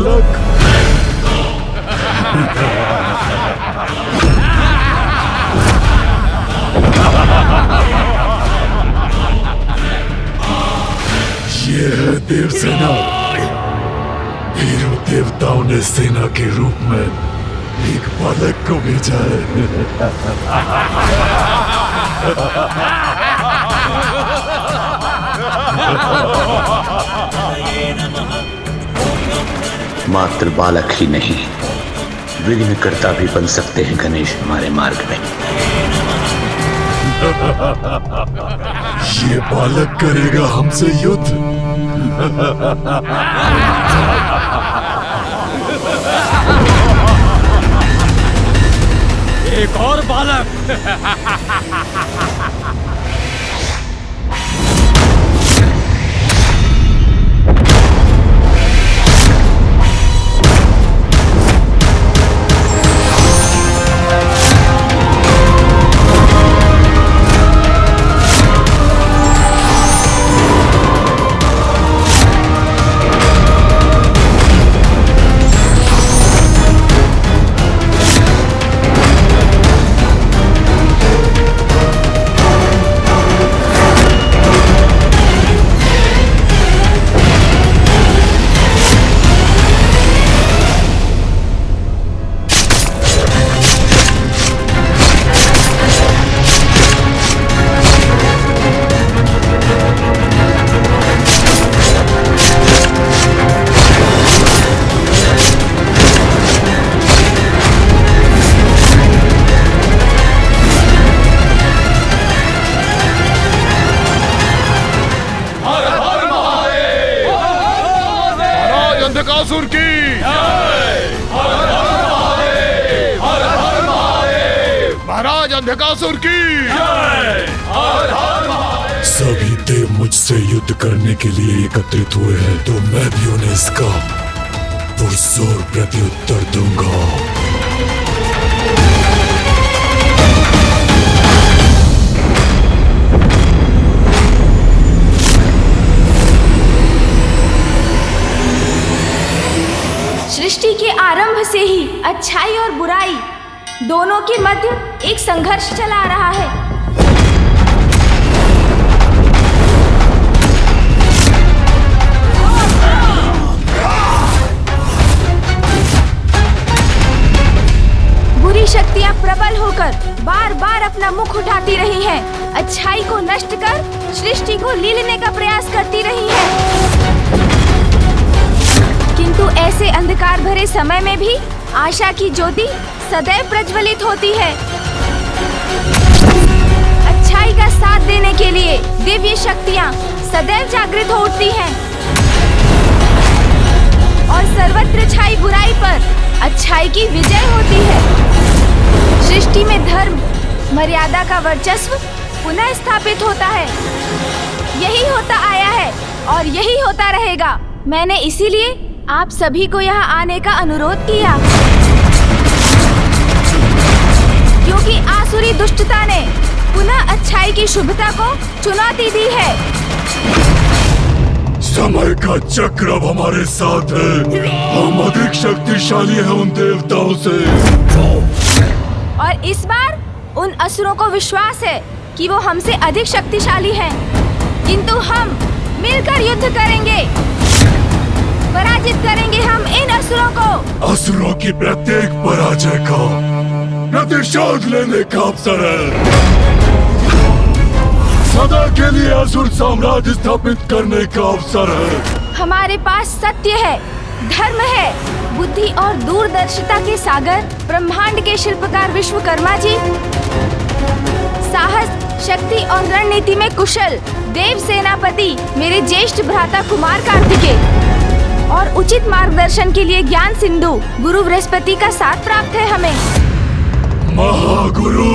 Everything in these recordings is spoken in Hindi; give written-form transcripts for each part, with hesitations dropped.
बालक। ये है देवसेना। वीरों देवताओं ने सेना के रूप में एक बालक को भेजा है। मात्र बालक ही नहीं, विघ्नकर्ता भी बन सकते हैं गणेश हमारे मार्ग में। ये बालक करेगा हमसे युद्ध। एक और बालक। अंधकासुर की महाराज, अंधकासुर की। सभी देव मुझसे युद्ध करने के लिए एकत्रित हुए हैं, तो मैं भी उन्हें इसका पुरजोर प्रत्युत्तर दूंगा। सृष्टि के आरंभ से ही अच्छाई और बुराई दोनों के मध्य एक संघर्ष चला रहा है। बुरी शक्तियां प्रबल होकर बार बार अपना मुख उठाती रही हैं, अच्छाई को नष्ट कर सृष्टि को लीलने का प्रयास करती रही हैं। किंतु ऐसे अंधकार भरे समय में भी आशा की ज्योति सदैव प्रज्वलित होती है। अच्छाई का साथ देने के लिए दिव्य शक्तियां सदैव जागृत हो उठती हैं और सर्वत्र छाई बुराई पर अच्छाई की विजय होती है। सृष्टि में धर्म मर्यादा का वर्चस्व पुनः स्थापित होता है। यही होता आया है और यही होता रहेगा। मैंने इसीलिए आप सभी को यहाँ आने का अनुरोध किया, क्योंकि आसुरी दुष्टता ने पुनः अच्छाई की शुभता को चुनौती दी है। समय का चक्र अब हमारे साथ है। हम अधिक शक्तिशाली हैं उन देवताओं से। और इस बार उन असुरों को विश्वास है कि वो हमसे अधिक शक्तिशाली हैं, किंतु हम मिलकर युद्ध करेंगे। पराजित करेंगे हम इन असुरों को। असुरों की प्रत्येक पराजय का प्रतिशोध लेने का अवसर है। सदा के लिए असुर साम्राज्य स्थापित करने का अवसर है। हमारे पास सत्य है, धर्म है, बुद्धि और दूरदर्शिता के सागर ब्रह्मांड के शिल्पकार विश्वकर्मा जी, साहस, शक्ति और रणनीति में कुशल देव सेनापति मेरे ज्येष्ठ भ्राता कुमार कार्तिकेय और उचित मार्गदर्शन के लिए ज्ञान सिंधु गुरु बृहस्पति का साथ प्राप्त है हमें। महागुरु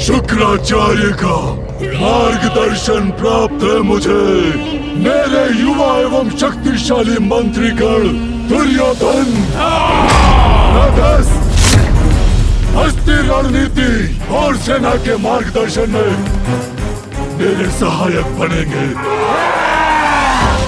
शुक्राचार्य का मार्गदर्शन प्राप्त है मुझे। मेरे युवा एवं शक्तिशाली मंत्रीगण दुर्योधन, हस्ती रणनीति और सेना के मार्गदर्शन में मेरे सहायक बनेंगे।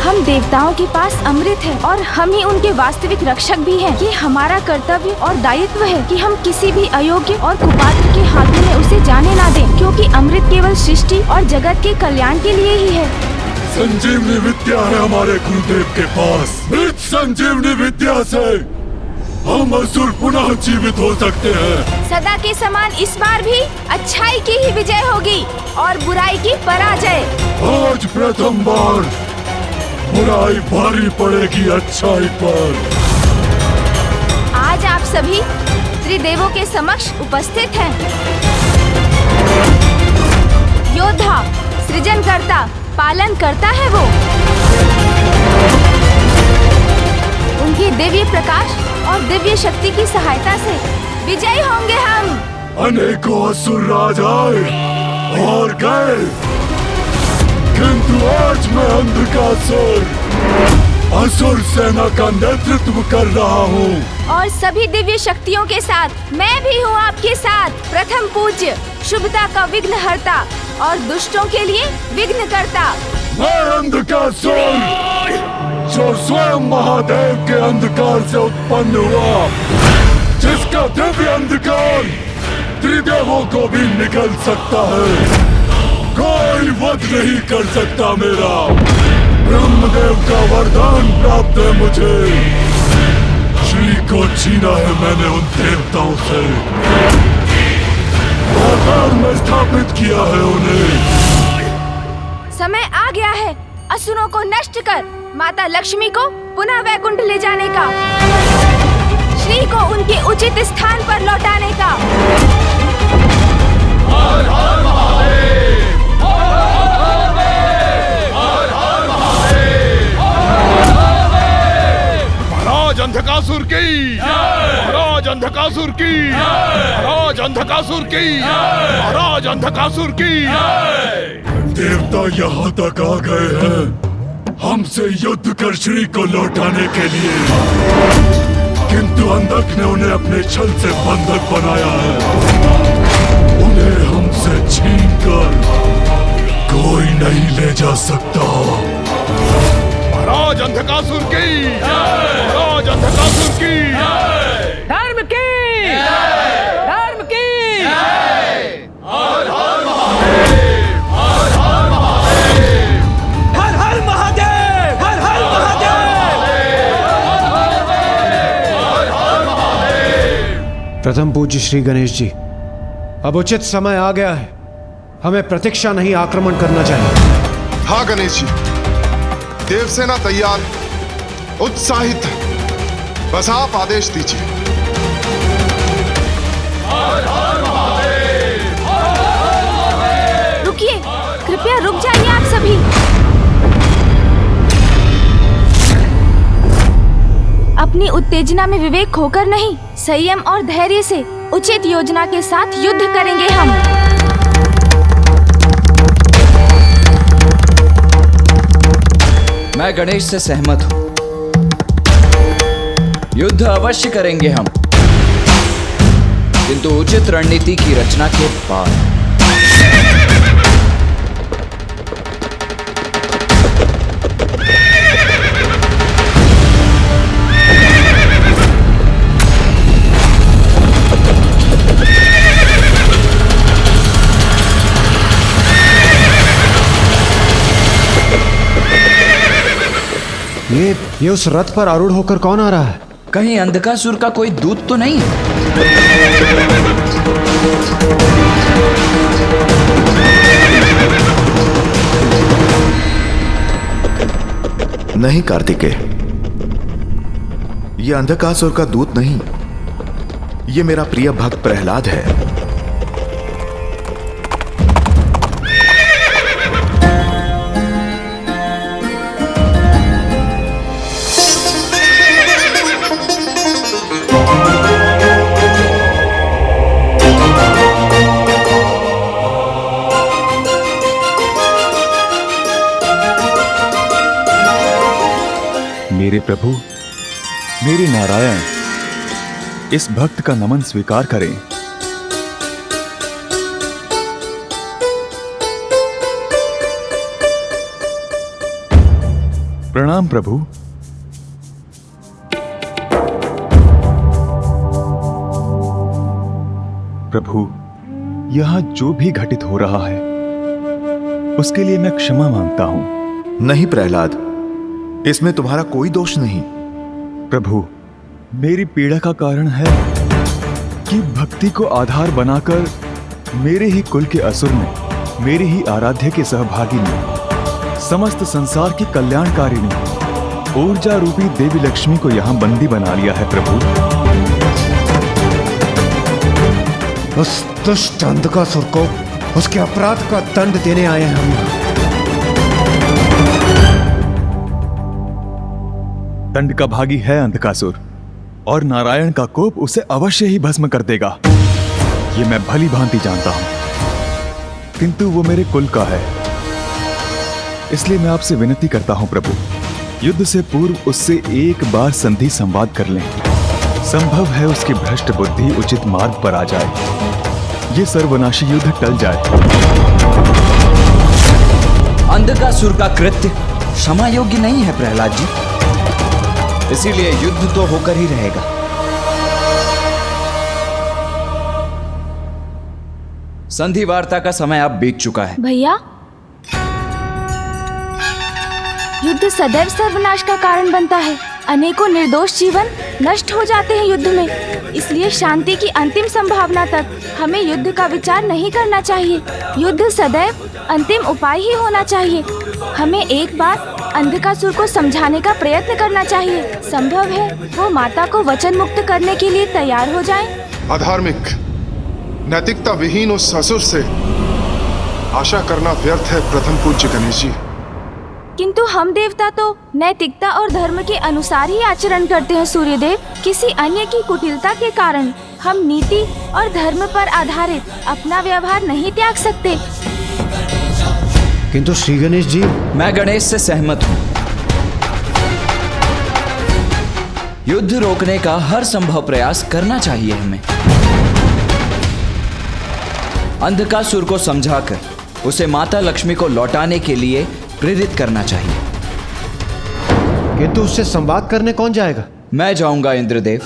हम देवताओं के पास अमृत है और हम ही उनके वास्तविक रक्षक भी हैं। ये हमारा कर्तव्य और दायित्व है कि हम किसी भी अयोग्य और कुपात्र के हाथों में उसे जाने ना दें, क्योंकि अमृत केवल सृष्टि और जगत के कल्याण के लिए ही है। संजीवनी विद्या है हमारे गुरुदेव के पास। मृत संजीवनी विद्या से हम असुर पुनः जीवित हो सकते हैं। सदा के समान इस बार भी अच्छाई की ही विजय होगी और बुराई की पराजय। आज प्रथम बार बुराई भारी पड़ेगी अच्छाई पर। आज आप सभी त्रिदेवों के समक्ष उपस्थित हैं। योद्धा, सृजनकर्ता, पालन करता है वो। उनके दिव्य प्रकाश और दिव्य शक्ति की सहायता से विजयी होंगे हम। अनेकों असुर राज आए और गए, किंतु आज मैं अंधकासुर असुर सेना का नेतृत्व कर रहा हूँ। और सभी दिव्य शक्तियों के साथ मैं भी हूँ आपके साथ। प्रथम पूज्य, शुभता का विघ्नहर्ता और दुष्टों के लिए विघ्नकर्ता। मैं अंधकासुर जो स्वयं महादेव के अंधकार से उत्पन्न हुआ, जिसका दिव्य अंधकार त्रिदेवों को भी निकल सकता है। कोई वध नहीं कर सकता मेरा। ब्रह्मदेव का वरदान प्राप्त है मुझे। श्री को छीना है मैंने उन देवताओं से, आकार में स्थापित किया है उन्हें। समय आ गया है असुरों को नष्ट कर माता लक्ष्मी को पुनः वैकुंठ ले जाने का, श्री को उनके उचित स्थान पर लौटाने का। हर हर महादेव, महाराज अंधकासुर की, महाराज अंधकासुर की, महाराज अंधकासुर की, महाराज अंधकासुर की। देवता यहाँ तक आ गए हैं हमसे युद्ध कर श्री को लौटाने के लिए, किंतु अंधक ने उन्हें अपने छल से बंधक बनाया है। उन्हें हमसे छीनकर कोई नहीं ले जा सकता। महाराज अंधकासुर की, महाराज अंधकासुर की। धर्म की, धर्म की। हर हर महादेव, हर हर महादेव, हर हर महादेव, हर हर महादेव। प्रथम पूज्य श्री गणेश जी, अब उचित समय आ गया है। हमें प्रतीक्षा नहीं, आक्रमण करना चाहिए। हाँ गणेश जी, देवसेना तैयार, उत्साहित है। बस आप आदेश दीजिए। रुकिए, कृपया रुक जाइए आप सभी। अपनी उत्तेजना में विवेक खोकर नहीं, संयम और धैर्य से उचित योजना के साथ युद्ध करेंगे हम। मैं गणेश से सहमत हूं। युद्ध अवश्य करेंगे हम, किंतु उचित रणनीति की रचना के बाद। ये उस रथ पर आरूढ़ होकर कौन आ रहा है? कहीं अंधकासुर का कोई दूत तो नहीं है? नहीं कार्तिकेय, ये अंधकासुर का दूत नहीं, ये मेरा प्रिय भक्त प्रहलाद है। मेरे प्रभु, मेरे नारायण, इस भक्त का नमन स्वीकार करें। प्रणाम प्रभु। प्रभु, यहां जो भी घटित हो रहा है उसके लिए मैं क्षमा मांगता हूं। नहीं प्रहलाद, इसमें तुम्हारा कोई दोष नहीं। प्रभु, मेरी पीड़ा का कारण है कि भक्ति को आधार बनाकर मेरे ही कुल के असुर ने, मेरे ही आराध्य के सहभागी ने, समस्त संसार की कल्याणकारिणी ऊर्जा रूपी देवी लक्ष्मी को यहां बंदी बना लिया है। प्रभु, उस दुष्ट अंधकासुर को उसके अपराध का दंड देने आए हैं हम। दंड का भागी है अंधकासुर, और नारायण का कोप उसे अवश्य ही भस्म कर देगा। ये मैं भली भांति जानता हूं, किंतु वो मेरे कुल का है। इसलिए मैं आपसे विनती करता हूं प्रभु, युद्ध से पूर्व उससे एक बार संधि संवाद कर लें। संभव है उसकी भ्रष्ट बुद्धि उचित मार्ग पर आ जाए, ये सर्वनाशी युद्ध टल जाए। अंधकासुर का कृत्य क्षमा योग्य नहीं है प्रहलाद जी, इसीलिए युद्ध तो होकर ही रहेगा। संधि वार्ता का समय अब बीत चुका है। भैया, युद्ध सदैव सर्वनाश का कारण बनता है। अनेकों निर्दोष जीवन नष्ट हो जाते हैं युद्ध में। इसलिए शांति की अंतिम संभावना तक हमें युद्ध का विचार नहीं करना चाहिए। युद्ध सदैव अंतिम उपाय ही होना चाहिए। हमें एक बार अंधकासुर को समझाने का प्रयत्न करना चाहिए। संभव है वो माता को वचन मुक्त करने के लिए तैयार हो जाएं। अधार्मिक, नैतिकता विहीन उस असुर से आशा करना व्यर्थ है प्रथम पूज्य गणेश जी। किंतु हम देवता तो नैतिकता और धर्म के अनुसार ही आचरण करते हैं सूर्यदेव। किसी अन्य की कुटिलता के कारण हम नीति और धर्म पर आधारित अपना व्यवहार नहीं त्याग सकते। किंतु श्री गणेश जी, मैं गणेश से सहमत हूं। युद्ध रोकने का हर संभव प्रयास करना चाहिए हमें। अंधकासुर को समझाकर उसे माता लक्ष्मी को लौटाने के लिए प्रेरित करना चाहिए। किंतु उससे संवाद करने कौन जाएगा? मैं जाऊंगा इंद्रदेव।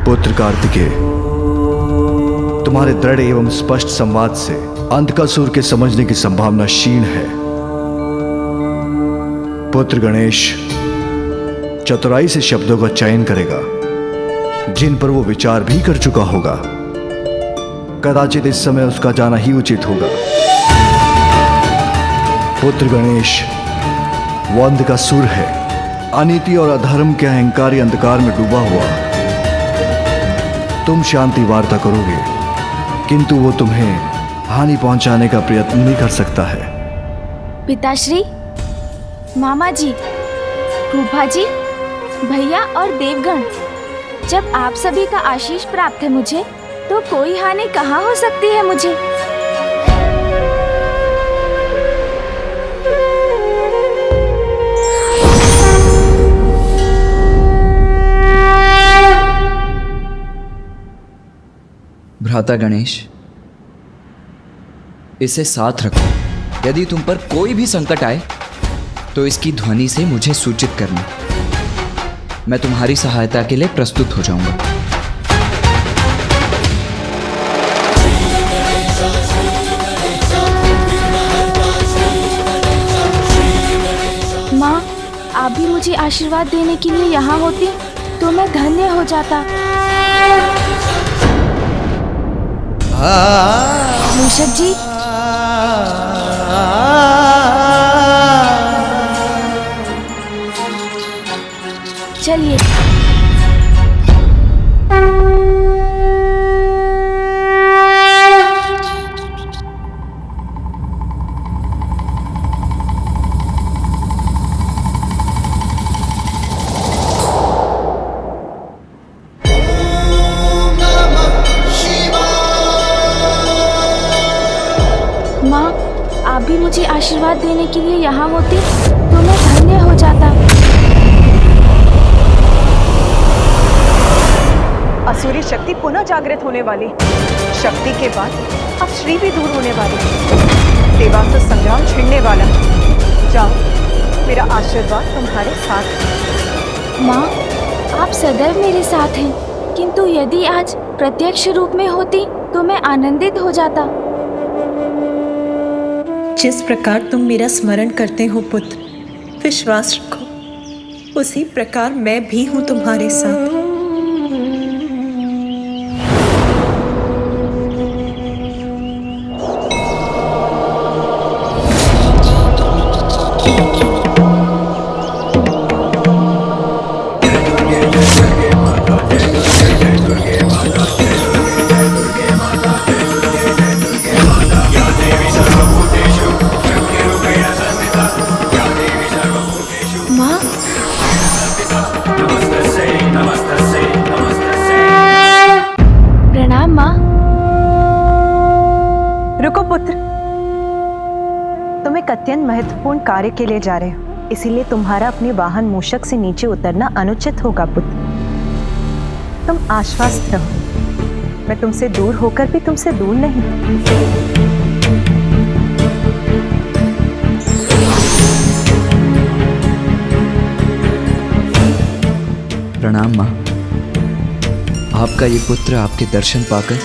पुत्र कार्तिकेय, तुम्हारे दृढ़ एवं स्पष्ट संवाद से अंधकासुर के समझने की संभावना क्षीण है। पुत्र गणेश चतुराई से शब्दों का चयन करेगा जिन पर वो विचार भी कर चुका होगा। कदाचित इस समय उसका जाना ही उचित होगा। पुत्र गणेश, वो अंधकासुर है, अनीति और अधर्म के अहंकारी अंधकार में डूबा हुआ। तुम शांति वार्ता करोगे, किंतु वो तुम्हें हानि पहुंचाने का प्रयत्न नहीं कर सकता है। पिताश्री, मामा जी, फूफा जी, भैया और देवगण, जब आप सभी का आशीष प्राप्त है मुझे, तो कोई हानि कहाँ हो सकती है मुझे। भ्राता गणेश, इसे साथ रखो। यदि तुम पर कोई भी संकट आए तो इसकी ध्वनि से मुझे सूचित करना। मैं तुम्हारी सहायता के लिए प्रस्तुत हो जाऊंगा। माँ, आप भी मुझे आशीर्वाद देने के लिए यहाँ होती तो मैं धन्य हो जाता। मूषक जी, चलिए। माँ, आप भी मुझे आशीर्वाद देने के लिए यहाँ होती तो मैं धन्य हो जाता। असुरी शक्ति पुनः जागृत होने वाली। शक्ति के बाद अब श्री भी दूर होने वाली। देवासुर संग्राम छिड़ने वाला। जाओ, मेरा आशीर्वाद तुम्हारे साथ है। माँ, आप सदैव मेरे साथ हैं, किंतु यदि आज प्रत्यक्ष रूप में होती तो मैं आनंदित हो जाता। जिस प्रकार तुम मेरा स्मरण करते हो पुत्र, विश्वास रखो, उसी प्रकार मैं भी हूँ तुम्हारे साथ। अत्यंत महत्वपूर्ण कार्य के लिए जा रहे हो, इसीलिए तुम्हारा अपने वाहन मूषक से नीचे उतरना अनुचित होगा पुत्र। तुम आश्वस्त रहो, मैं तुमसे दूर होकर भी तुमसे दूर नहीं। प्रणाम माँ। आपका ये पुत्र आपके दर्शन पाकर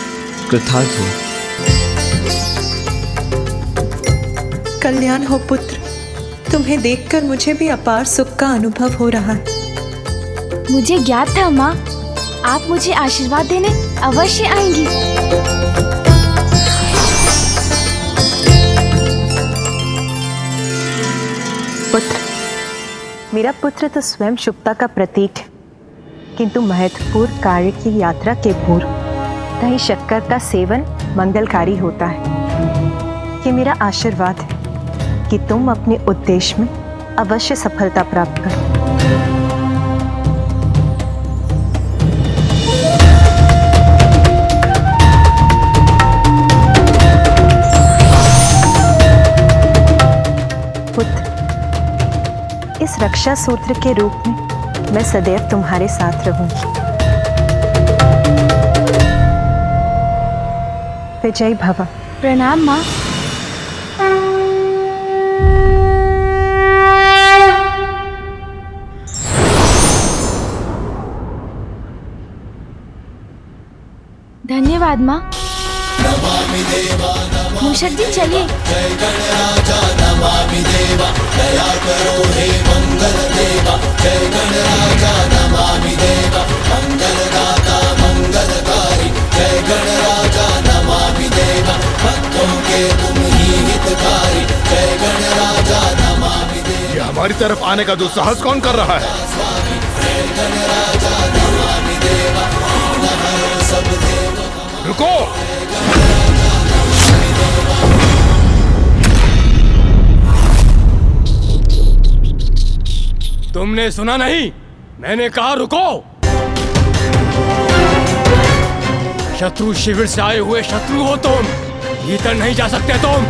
कृतार्थ हो। कल्याण हो पुत्र, तुम्हें देखकर मुझे भी अपार सुख का अनुभव हो रहा है। मुझे ज्ञात था माँ, आप मुझे आशीर्वाद देने अवश्य आएंगी। पुत्र, मेरा पुत्र तो स्वयं शुभता का प्रतीक है, किंतु महत्वपूर्ण कार्य की यात्रा के पूर्व दही शक्कर का सेवन मंगलकारी होता है। ये मेरा आशीर्वाद है कि तुम अपने उद्देश्य में अवश्य सफलता प्राप्त करो। पुत्र, इस रक्षा सूत्र के रूप में मैं सदैव तुम्हारे साथ रहूंगी। विजय भव। प्रणाम माँ। धन्यवाद माँ। मूषक जी चलिए। ये हमारी तरफ आने का दुस्साहस कौन कर रहा है? रुको! तुमने सुना नहीं? मैंने कहा रुको! शत्रु शिविर से आए हुए शत्रु हो तुम, भीतर नहीं जा सकते तुम।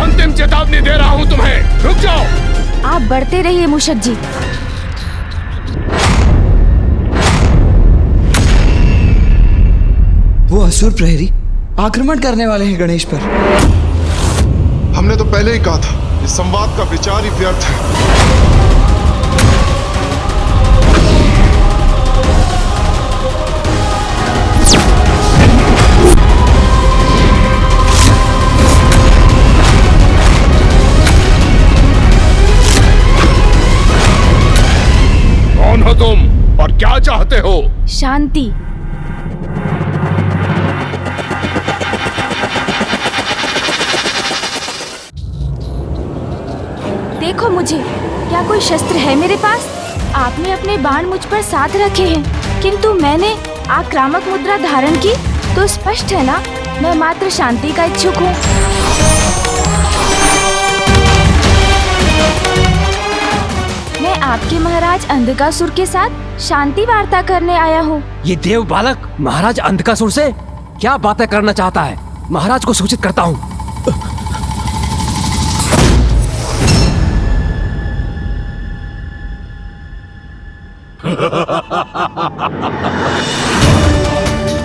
अंतिम चेतावनी दे रहा हूं तुम्हें, रुक जाओ। आप बढ़ते रहिए मूषक जी। वो असुर प्रहरी आक्रमण करने वाले हैं गणेश पर। हमने तो पहले ही कहा था, इस संवाद का विचार ही व्यर्थ है। कौन हो तुम और क्या चाहते हो? शांति। देखो मुझे, क्या कोई शस्त्र है मेरे पास? आपने अपने बाण मुझ पर साध रखे हैं, किंतु मैंने आक्रामक मुद्रा धारण की, तो स्पष्ट है ना, मैं मात्र शांति का इच्छुक हूँ। मैं आपके महाराज अंधकासुर के साथ शांति वार्ता करने आया हूँ। ये देव बालक महाराज अंधकासुर से क्या बातें करना चाहता है? महाराज को सूचित करता हूँ।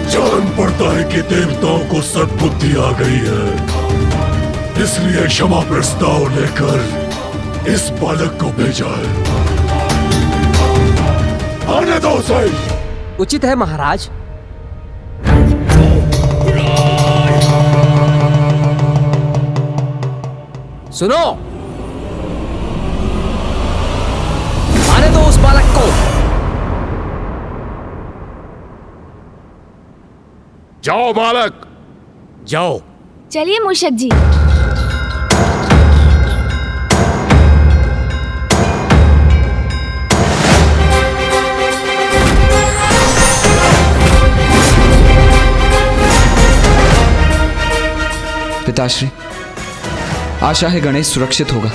जान पड़ता है कि देवताओं को सद्बुद्धि आ गई है, इसलिए क्षमा प्रस्ताव लेकर इस बालक को भेजा है। आने दो उसे। उचित है महाराज। सुनो, आने दो उस बालक को। जाओ बालक, जाओ। चलिए मूषक जी। पिताश्री, आशा है गणेश सुरक्षित होगा।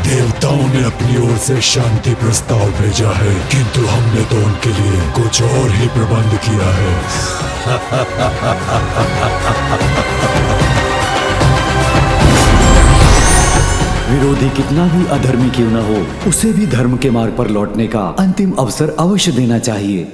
देवताओं ने अपनी ओर से शांति प्रस्ताव भेजा है, किंतु हमने तो उनके लिए कुछ और ही प्रबंध किया है। विरोधी कितना भी अधर्मी क्यों न हो, उसे भी धर्म के मार्ग पर लौटने का अंतिम अवसर अवश्य देना चाहिए।